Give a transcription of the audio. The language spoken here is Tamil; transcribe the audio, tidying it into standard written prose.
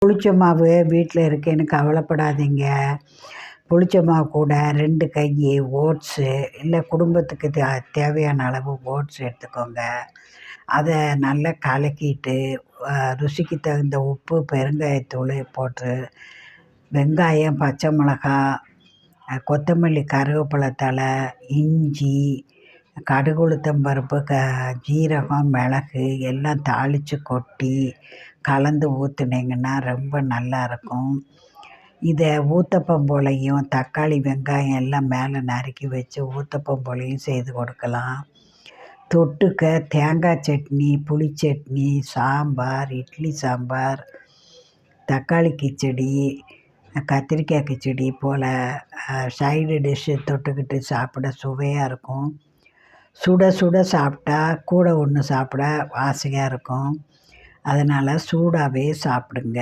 புளிச்ச மாவு வீட்டில் இருக்கேன்னு கவலைப்படாதீங்க. புளிச்ச மாவு கூட 2 கை ஓட்ஸு இல்லை குடும்பத்துக்கு தேவையான அளவு ஓட்ஸ் எடுத்துக்கோங்க. அதை நல்லா கலக்கிட்டு ருசிக்கு தகுந்த உப்பு, பெருங்காயத்தூள் போட்டு வெங்காயம், பச்சை மிளகா, கொத்தமல்லி, கருவேப்பிலை தழை, இஞ்சி, கடுகு, உளுத்தம் பருப்பு, ஜீரகம், மிளகு எல்லாம் தாளித்து கொட்டி கலந்து ஊற்றுனீங்கன்னா ரொம்ப நல்லாயிருக்கும். இதை ஊத்தப்பம் போலையும் தக்காளி, வெங்காயம் எல்லாம் மேலே நறுக்கி வச்சு ஊத்தப்பம் போலையும் செய்து கொடுக்கலாம். தொட்டுக்க தேங்காய் சட்னி, புளி சட்னி, சாம்பார், இட்லி சாம்பார், தக்காளி கிச்சடி, கத்திரிக்காய் கிச்சடி போல் சைடு டிஷ்ஷு தொட்டுக்கிட்டு சாப்பிட சுவையாக இருக்கும். சுட சுட சாப்பிட்டா கூட ஒன்று சாப்பிட ஆசையாக இருக்கும். அதனால் சூடாகவே சாப்பிடுங்க.